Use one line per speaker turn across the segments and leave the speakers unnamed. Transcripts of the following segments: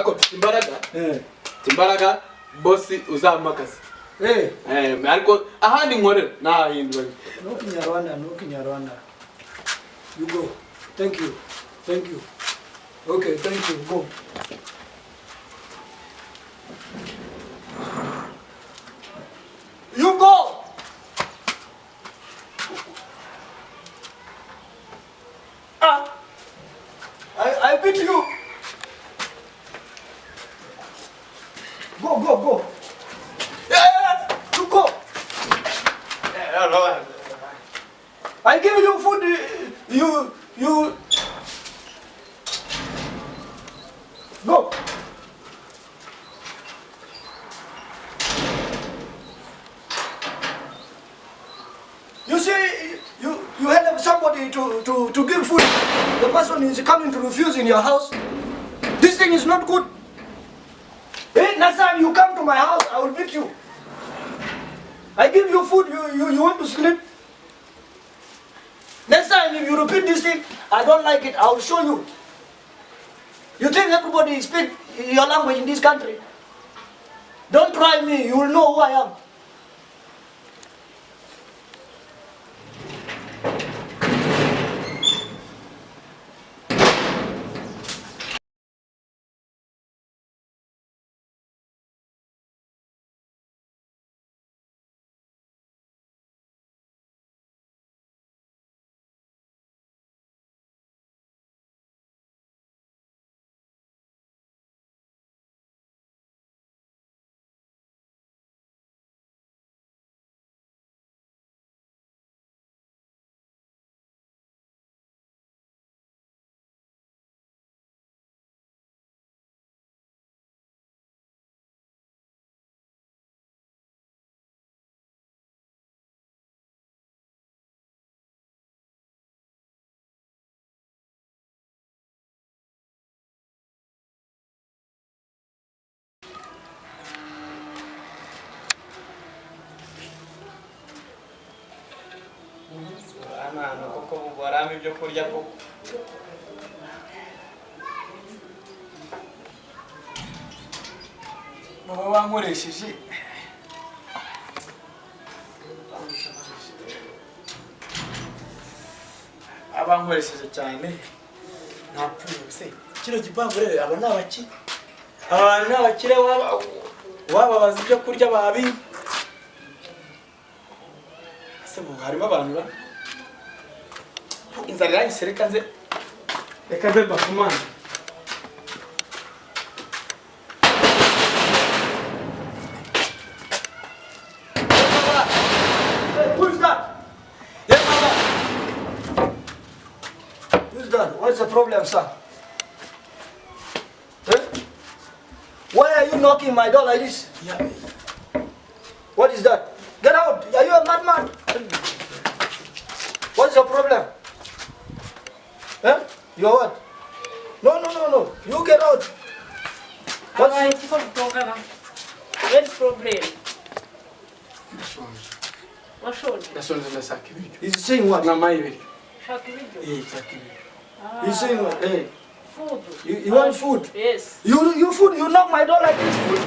ako timbaraga boss uzamakaza ariko ahandi nkorera nahindura
no Kinyarwanda you go thank you okay thank you go you go I beat you. Go. Yeah, you go. I give you food. You go. You see, you help somebody to give food. The person is coming to refuse in your house. This thing is not good. Hey, next time you come to my house, I will beat you. I give you food, you want to sleep. Next time if you repeat this thing, I don't like it, I will show you. You think everybody speak your language in this country? Don't try me, you will know who I am.
Koko barame ibyo kurya koko baba wankoresheje abankoresheje cyane ntapfuye bise kino gipangu rero aba nabaki abantu nabakire wababaza ibyo kurya babi se mu harimo abantu ba inzara yahise reka nze bakumana Who's that? What's the problem, sir? Why are you knocking my door like this?
Yeah.
What is that? Get out! Are you a madman? What's your problem? You're what? No. You get out.
What's the problem?
He's saying what? He's saying what? Hey.
Food.
You want food?
Yes.
You food? You knock my door like this? Food?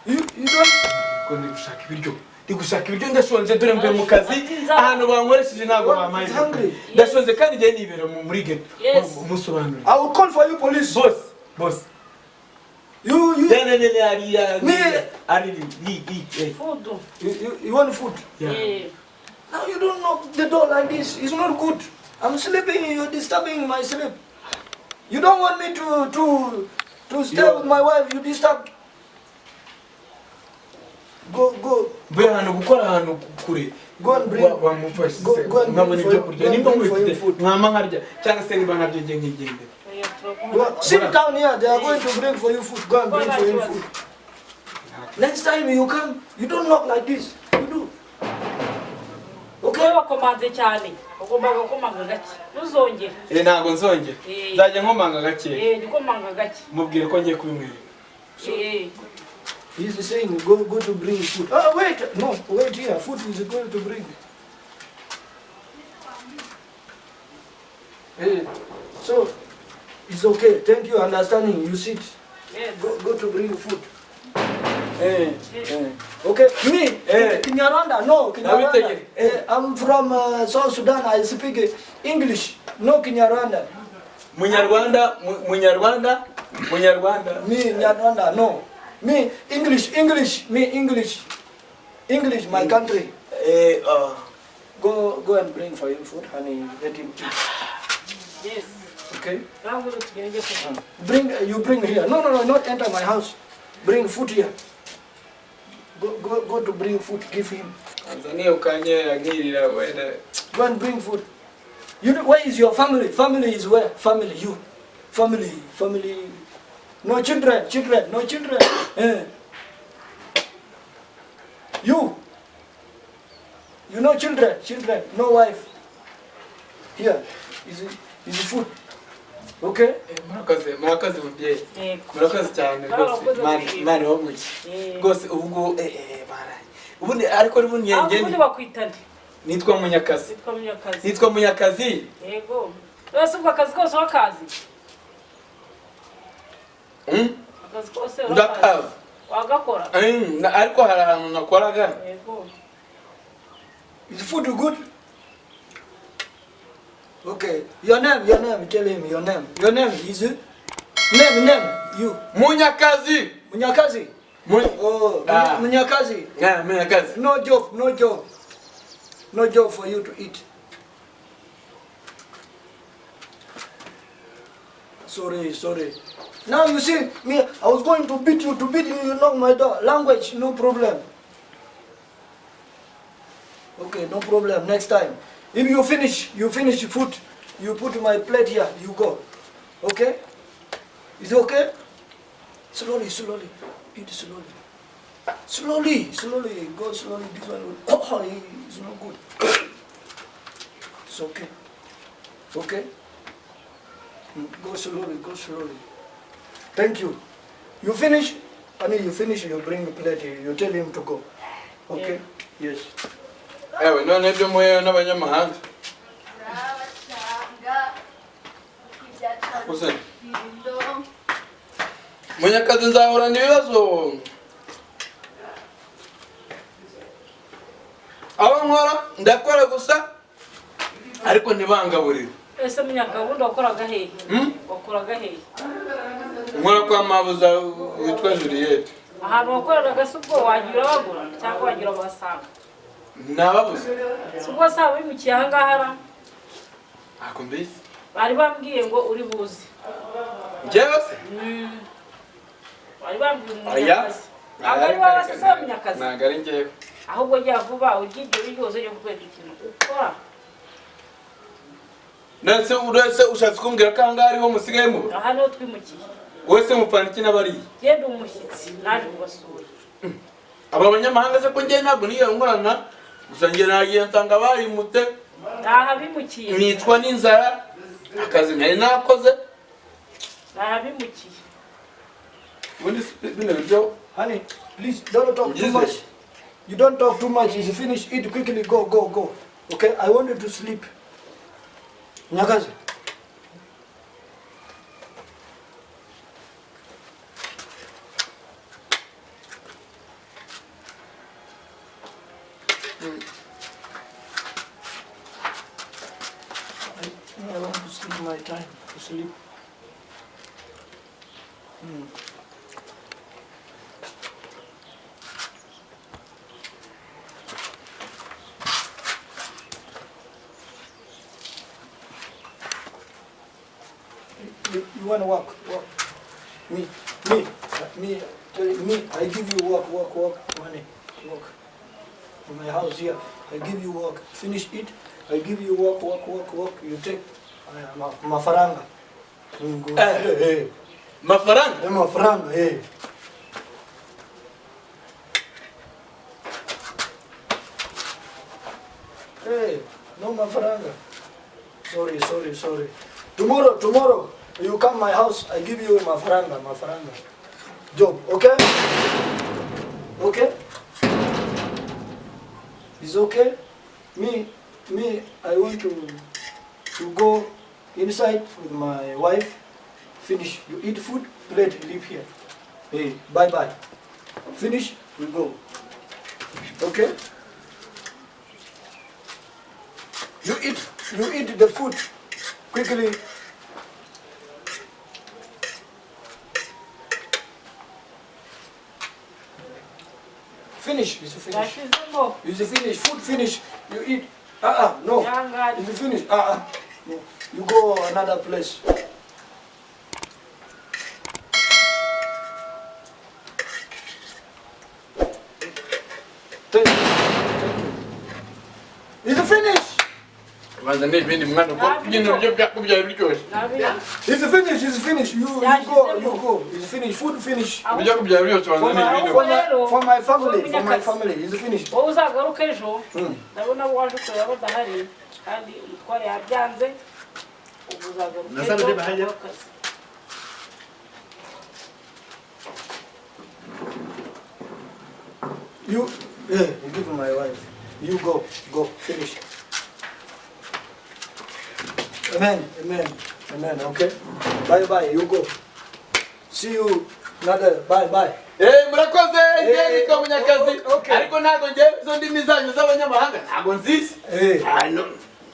You don't? Ndigushaka ibiryo ndashonje dore mve mu kazi ahantu bankoresheje nago bamaye ndashonje kandi je nibere muri ghetto musobanura I will call for you police boss you food you want food
Yeah.
Now you don't knock the door like this, it's not good. I'm sleeping, you're disturbing my sleep. You don't want me to stay with my wife, you disturb. Go. Go and bring. Go and bring food. Sit down here. They are going to bring for you food. Go and bring for you food. Next time you come, you don't knock like this. You do. Okay? Ntago nzongera. Nzajya nkomanga gake.
Ndikomanga gake.
Mubwire ko ngiye kubimwereka.
He's saying go to bring food. Oh wait, no, wait here. Food is going to bring. So, it's okay. Thank you, understanding. You sit.
Yes.
Go to bring food. Okay, me, Kinyarwanda, no, Kinyarwanda. I'm from South Sudan, I speak English, no Kinyarwanda.
Munyarwanda.
Me, Kinyarwanda, no. Me, English, English, my country. Go and bring for him food, honey, let him eat.
Yes.
Okay?
Bring
You bring here. No, not enter my house. Bring food here. Go to bring food, give him. Go and bring food. Where is your family? Family is where? Family, you. Family. No children, no children. You know children, no wife. Here is food. Okay?
Murakaze mubyeyi. Murakaze cyane rwose. Mani wabuki. Rwose ubwo baraye. Ubundi ariko ni munyengeni.
Ubundi bakwitana.
Nitwa Munyakazi.
Yego. Rwose ubwo akazi kose wakazi. Akazi kose
ndakazi.
Wagakora.
Ariko hari ahantu nakoraga.
Yego.
Is food good? Okay. Your name. Tell him your name. Your name is it? Name. You.
Munyakazi.
Oh, Munyakazi.
Yeah, Munyakazi.
No job. No job for you to eat. Sorry. Now you see me. I was going to beat you. You knock my door. Language, no problem. Okay, no problem. Next time. If you finish food, you put my plate here, you go. Okay? Is it okay? Slowly. Eat slowly. Slowly. Go slowly. This one will... it's not good. It's okay. Okay? Go slowly. Thank you. You finish? You bring the plate here. You tell him to go. Okay? Yes.
Ewe none byo muye n'abanyamahanga. Ose. Munyakazi nzahora n'ibibazo. Aba nkora ndakora gusa ariko ntibangaburira.
Ese Munyaka wundi wakoraga hehe? Wakoraga hehe?
Nkora kwa mabuza witwa Juliette.
Ahantu wakoreraga se ubwo wagira bagura cyangwa wagira basanga?
Nababuze.
Ubwo saba wimukiye aha ngaha
Ako mbisi.
bari bambwiye ngo uri buzi.
Njyewe se?
Bari bambwiye Munyakazi. Abari babasasa Munyakazi.
Nagari njyewe.
Ahubwo jya vuba ugije biyoze yo kwenda ikintu. Ukora.
Uretse ushatse kumbwira ko ahangaha ariho musigaye mu?
Aha niho twimukiye.
Wese mupfana iki n'abariye?
Genda umushyitsi naje kubasura.
Aba banyamahanga se ko njye ntabwo niyo nkorana gusa njye nagiye nsanga barimute.
Aha bimukiye.
Nicwa n'inzara akazi nari nakoze.
Aha bimukiye.
Ubundi bino byo.
Honey, please don't talk too much. You don't talk too much. It's finished. Eat quickly. Go. Okay? I want you to sleep. Munyakazi. I want to sleep my time to sleep. You want to walk? Me, I give you walk, money, walk. In my house here, I give you walk. Finish it, I give you walk. You take mafaranga.
Mafaranga?
Mafaranga, hey. Hey, no mafaranga. Sorry. Tomorrow, you come my house, I give you mafaranga. Job, okay? Okay? It's okay? Me, I want to go inside with my wife. Finish. You eat food, plate, leave here. Hey, bye-bye. Finish, we go. Okay? You eat the food quickly. Finish, it's a finish. It's a finish, food finish. You eat. No. It's a finish. No. You go another place. Thank you. It's a finish. It's a finish, it's a finish. You go. It's a finish, food finish. For my family, it's a finish. You give my wife. You go, finish. Amen. Okay. Bye. You go. See you another. Bye.
Murakoze ngeri Munyakazi. Ariko ntago nje zo ndimi zanyu z'abanyamahanga ntago nzizi.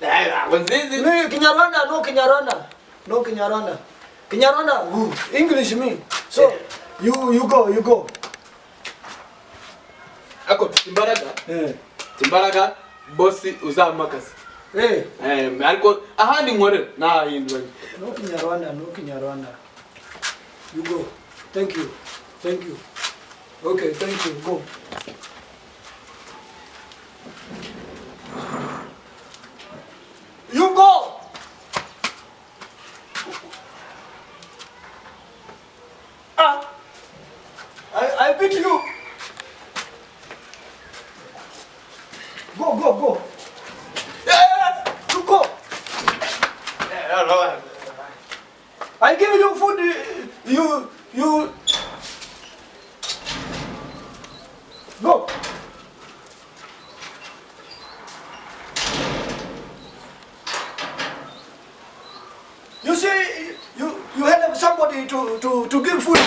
Ntago nzizi.
No Kinyarwanda. English me. So you go.
Ako Timbaraga bossi uzamakazi. Ariko ahandi nkorera nahinduranye.
No Kinyarwanda. You go. Thank you. Okay, thank you. Go. You go. I beat you. Go. You go. I give you food. You go. You see, you had somebody to give food.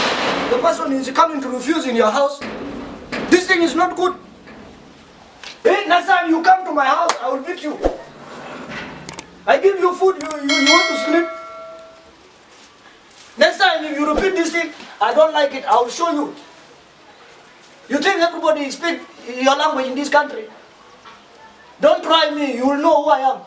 The person is coming to refuse in your house. This thing is not good. Next time you come to my house, I will beat you. I give you food, you want to sleep. Next time if you repeat this thing, I don't like it, I will show you. You think everybody speaks your language in this country? Don't try me, you will know who I am.